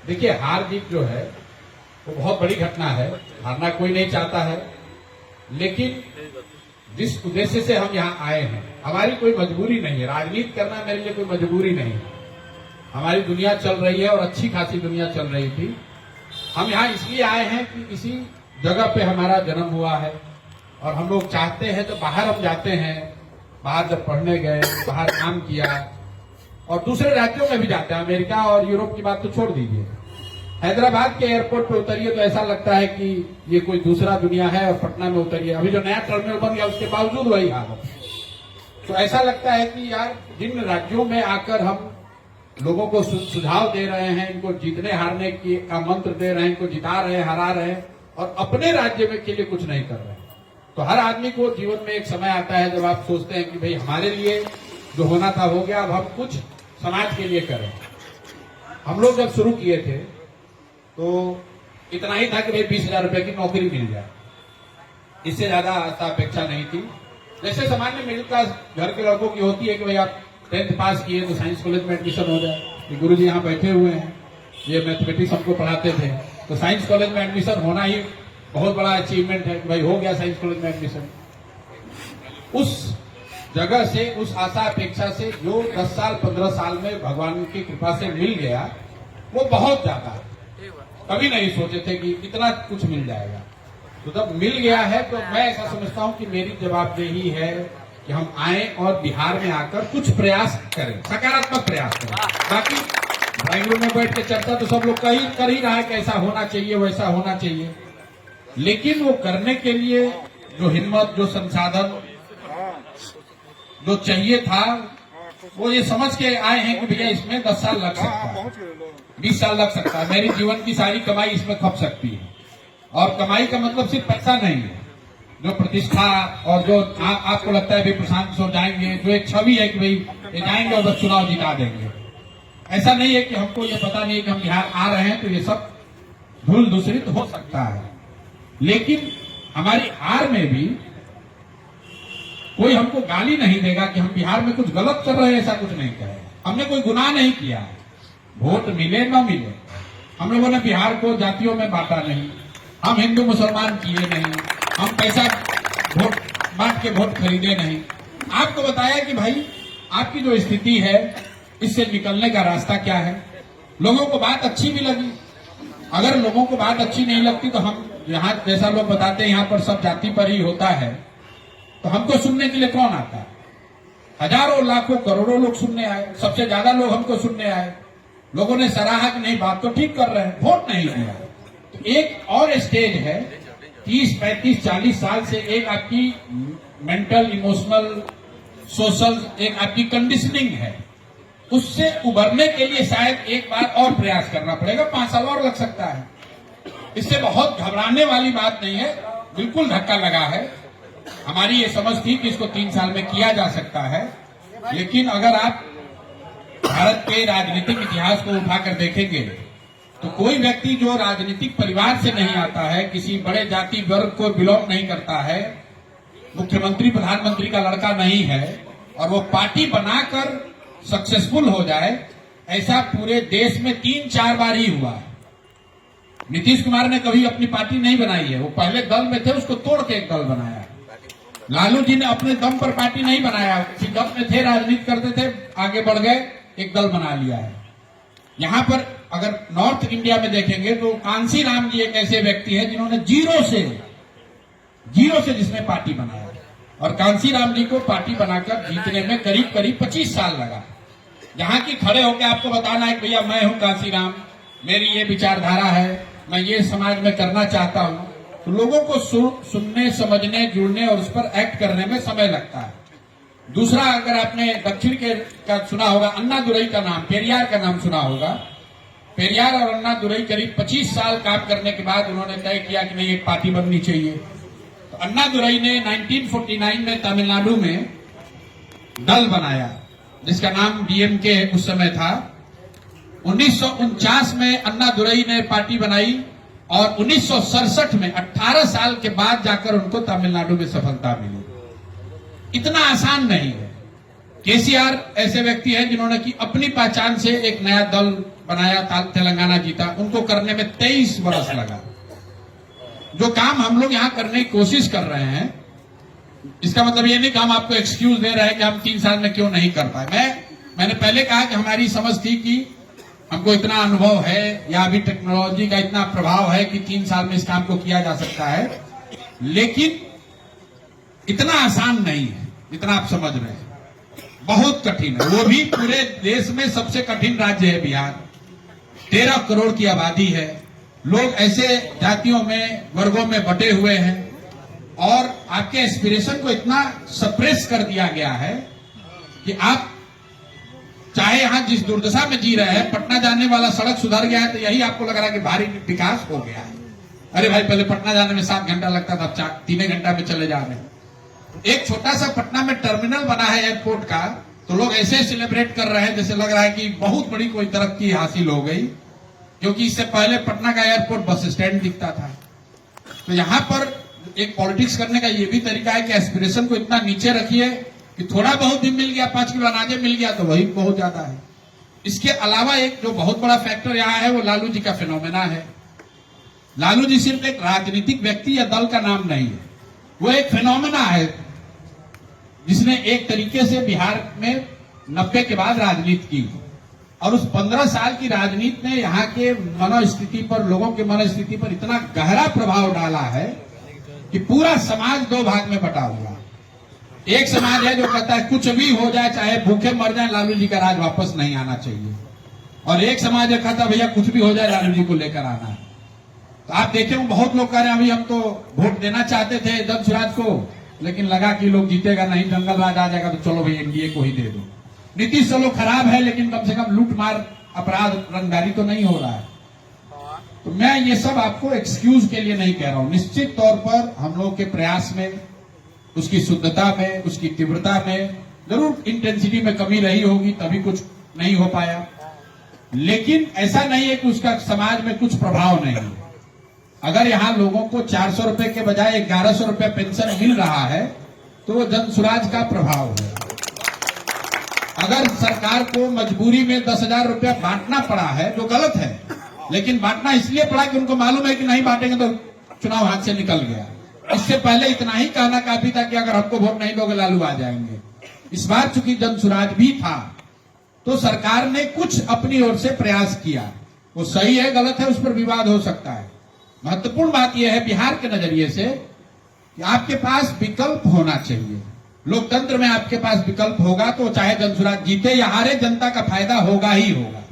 देखिए, हार जीत जो है वो बहुत बड़ी घटना है। हारना कोई नहीं चाहता है, लेकिन जिस उद्देश्य से हम यहाँ आए हैं, हमारी कोई मजबूरी नहीं है। राजनीति करना मेरे लिए कोई मजबूरी नहीं है। हमारी दुनिया चल रही है और अच्छी खासी दुनिया चल रही थी। हम यहाँ इसलिए आए हैं कि इसी जगह पे हमारा जन्म हुआ है और हम लोग चाहते हैं, तो बाहर हम जाते हैं, बाहर जब पढ़ने गए, बाहर काम किया और दूसरे राज्यों में भी जाते हैं। अमेरिका और यूरोप की बात तो छोड़ दीजिए, हैदराबाद के एयरपोर्ट पे उतरिए तो ऐसा लगता है कि ये कोई दूसरा दुनिया है। और पटना में उतरिए, अभी जो नया टर्मिनल बन गया उसके बावजूद वही हाल है। तो ऐसा लगता है कि यार, जिन राज्यों में आकर हम लोगों को सुझाव दे रहे हैं, इनको जीतने हारने की का मंत्र दे रहे हैं, इनको जिता रहे हैं, हरा रहे हैं, और अपने राज्य में के लिए कुछ नहीं कर रहे हैं। तो हर आदमी को जीवन में एक समय आता है जब आप सोचते हैं कि भाई हमारे लिए जो होना था हो गया, अब हम कुछ समाज के लिए करें। हम लोग जब शुरू किए थे तो इतना ही था कि भाई 20,000 रुपए की नौकरी मिल जाए, इससे ज्यादा आशा अपेक्षा नहीं थी। जैसे सामान्य मिडिल क्लास घर के लड़कों की होती है कि भाई आप 10th पास किए तो साइंस कॉलेज में एडमिशन हो जाए। कि गुरु जी यहाँ बैठे हुए हैं, ये मैथमेटिक्स हमको पढ़ाते थे, तो साइंस कॉलेज में एडमिशन होना ही बहुत बड़ा अचीवमेंट है कि भाई हो गया साइंस कॉलेज में एडमिशन। उस जगह से, उस आशा अपेक्षा से जो 10 साल 15 साल में भगवान की कृपा से मिल गया, वो बहुत ज्यादा है। कभी नहीं सोचे थे कि इतना कुछ मिल जाएगा। तो जब मिल गया है तो मैं ऐसा समझता हूं कि मेरी जवाबदेही है कि हम आए और बिहार में आकर कुछ प्रयास करें, सकारात्मक प्रयास करें। बाकी ड्राइंग रूम में बैठ के चर्चा तो सब लोग कर ही रहा है कि ऐसा होना चाहिए, वैसा होना चाहिए, लेकिन वो करने के लिए जो हिम्मत, जो संसाधन, जो चाहिए था, वो ये समझ के आए हैं कि भैया इसमें 10 साल लग सकता है, 20 साल लग सकता है, मेरी जीवन की सारी कमाई इसमें खप सकती है। और कमाई का मतलब सिर्फ पैसा नहीं है, जो प्रतिष्ठा और जो आपको लगता है भाई प्रशांत किशोर जाएंगे, जो एक छवि है कि भाई ये जाएंगे और बस चुनाव जिता देंगे, ऐसा नहीं है। कि हमको ये पता नहीं है कि हम बिहार आ रहे हैं तो ये सब धूल दूसरित हो सकता है, लेकिन हमारी हार में भी कोई हमको गाली नहीं देगा कि हम बिहार में कुछ गलत कर रहे हैं, ऐसा कुछ नहीं कहे। हमने कोई गुनाह नहीं किया है। वोट मिले न मिले, हम लोगों ने बिहार को जातियों में बांटा नहीं, हम हिंदू मुसलमान किए नहीं, हम पैसा वोट बांट के वोट खरीदे नहीं। आपको बताया कि भाई आपकी जो स्थिति है, इससे निकलने का रास्ता क्या है। लोगों को बात अच्छी भी लगी। अगर लोगों को बात अच्छी नहीं लगती तो हम यहाँ जैसा लोग बताते हैं यहाँ पर सब जाति पर ही होता है, तो हमको सुनने के लिए कौन आता है। हजारों लाखों करोड़ों लोग सुनने आए, सबसे ज्यादा लोग हमको सुनने आए। लोगों ने सराहा कि नहीं, बात तो ठीक कर रहे हैं, वोट नहीं दिया। तो एक और स्टेज है, 30, 35, 40 साल से एक आपकी मेंटल, इमोशनल, सोशल एक आपकी कंडीशनिंग है। उससे उभरने के लिए शायद एक बार और प्रयास करना पड़ेगा, 5 साल और लग सकता है। इससे बहुत घबराने वाली बात नहीं है, बिल्कुल धक्का लगा है। हमारी ये समझ थी कि इसको 3 साल में किया जा सकता है, लेकिन अगर आप भारत के राजनीतिक इतिहास को उठाकर देखेंगे तो कोई व्यक्ति जो राजनीतिक परिवार से नहीं आता है, किसी बड़े जाति वर्ग को बिलोंग नहीं करता है, मुख्यमंत्री प्रधानमंत्री का लड़का नहीं है, और वो पार्टी बनाकर सक्सेसफुल हो जाए, ऐसा पूरे देश में 3-4 बार ही हुआ है। नीतीश कुमार ने कभी अपनी पार्टी नहीं बनाई है, वो पहले दल में थे, उसको तोड़ के एक दल बनाया। लालू जी ने अपने दम पर पार्टी नहीं बनाया, किसी दल में थे, राजनीति करते थे, आगे बढ़ गए, एक दल बना लिया है। यहाँ पर अगर नॉर्थ इंडिया में देखेंगे तो कांसी राम जी एक ऐसे व्यक्ति हैं जिन्होंने जीरो से जिसने पार्टी बनाया, और कांसी राम जी को पार्टी बनाकर जीतने में करीब 25 साल लगा। यहाँ की खड़े होकर आपको बताना है भैया मैं हूँ कांसी राम, मेरी ये विचारधारा है, मैं ये समाज में करना चाहता हूँ, तो लोगों को सुनने, समझने, जुड़ने और उस पर एक्ट करने में समय लगता है। दूसरा, अगर आपने दक्षिण के का सुना होगा, अन्ना दुरई का नाम, पेरियार का नाम सुना होगा। पेरियार और अन्ना दुरई करीब 25 साल काम करने के बाद उन्होंने तय किया कि नहीं, एक पार्टी बननी चाहिए। तो अन्ना दुरई ने 1949 में तमिलनाडु में दल बनाया जिसका नाम डीएमके उस समय था। 1949 में अन्ना दुरई ने पार्टी बनाई और 1967 में 18 साल के बाद जाकर उनको तमिलनाडु में सफलता मिली। इतना आसान नहीं है। केसीआर ऐसे व्यक्ति हैं जिन्होंने की अपनी पहचान से एक नया दल बनाया, तेलंगाना जीता, उनको करने में 23 वर्ष लगा। जो काम हम लोग यहाँ करने की कोशिश कर रहे हैं, इसका मतलब ये नहीं कि हम आपको एक्सक्यूज दे रहे हैं कि हम 3 साल में क्यों नहीं कर पाए। मैंने पहले कहा कि हमारी समझ थी कि हमको इतना अनुभव है या अभी टेक्नोलॉजी का इतना प्रभाव है कि 3 साल में इस काम को किया जा सकता है, लेकिन इतना आसान नहीं है जितना आप समझ रहे हैं। बहुत कठिन है, वो भी पूरे देश में सबसे कठिन राज्य है बिहार। 13 करोड़ की आबादी है, लोग ऐसे जातियों में, वर्गों में बटे हुए हैं, और आपके एस्पिरेशन को इतना सप्रेस कर दिया गया है कि आप चाहे यहां जिस दुर्दशा में जी रहे हैं, पटना जाने वाला सड़क सुधर गया है तो यही आपको लग रहा है कि भारी विकास हो गया है। अरे भाई, पहले पटना जाने में 7 घंटा लगता था, अब 3 घंटा में चले जा रहे हैं। एक छोटा सा पटना में टर्मिनल बना है एयरपोर्ट का, तो लोग ऐसे सेलिब्रेट कर रहे हैं जैसे लग रहा है कि बहुत बड़ी कोई तरक्की हासिल हो गई, क्योंकि इससे पहले पटना का एयरपोर्ट बस स्टैंड दिखता था। तो यहां पर एक पॉलिटिक्स करने का ये भी तरीका है कि एस्पिरेशन को इतना नीचे रखिए कि थोड़ा बहुत भी मिल गया, 5 किलो अनाज मिल गया तो वही बहुत ज्यादा है। इसके अलावा एक जो बहुत बड़ा फैक्टर यहाँ है वो लालू जी का फिनोमेना है। लालू जी सिर्फ एक राजनीतिक व्यक्ति या दल का नाम नहीं है, वो एक फिनोमेना है जिसने एक तरीके से बिहार में 90 के बाद राजनीति की, और उस 15 साल की राजनीति ने यहाँ के मनोस्थिति पर, लोगों के मनोस्थिति पर इतना गहरा प्रभाव डाला है कि पूरा समाज 2 भाग में बटा हुआ। एक समाज है जो कहता है कुछ भी हो जाए, चाहे भूखे मर जाए, लालू जी का राज वापस नहीं आना चाहिए, और एक समाज है कहता भैया कुछ भी हो जाए लालू जी को लेकर आना है। तो आप देखे बहुत लोग कह रहे हैं अभी हम तो वोट देना चाहते थे जन को, लेकिन लगा कि लोग जीतेगा नहीं, जंगल राज आ जाएगा, तो चलो भाई एनडीए को ही दे दो। नीतीश चलो खराब है, लेकिन कम से कम लूट मार, अपराध, रंगदारी तो नहीं हो रहा है। तो मैं ये सब आपको एक्सक्यूज के लिए नहीं कह रहा हूं। निश्चित तौर पर हम लोग के प्रयास में, उसकी शुद्धता में, उसकी तीव्रता में जरूर इंटेंसिटी में कमी रही होगी, तभी कुछ नहीं हो पाया, लेकिन ऐसा नहीं है कि उसका समाज में कुछ प्रभाव नहीं है। अगर यहाँ लोगों को 400 रुपए के बजाय 1100 रुपए पेंशन मिल रहा है तो वो जन सुराज का प्रभाव है। अगर सरकार को मजबूरी में 10,000 रुपया बांटना पड़ा है, जो गलत है, लेकिन बांटना इसलिए पड़ा कि उनको मालूम है कि नहीं बांटेंगे तो चुनाव हाथ से निकल गया। इससे पहले इतना ही कहना काफी था कि अगर हमको वोट नहीं दोगे लालू आ जाएंगे। इस बार चूंकि जन सुराज भी था तो सरकार ने कुछ अपनी ओर से प्रयास किया। वो सही है गलत है उस पर विवाद हो सकता है। महत्वपूर्ण बात यह है बिहार के नजरिए से कि आपके पास विकल्प होना चाहिए। लोकतंत्र में आपके पास विकल्प होगा तो चाहे जन सुराज जीते या हारे, जनता का फायदा होगा ही होगा।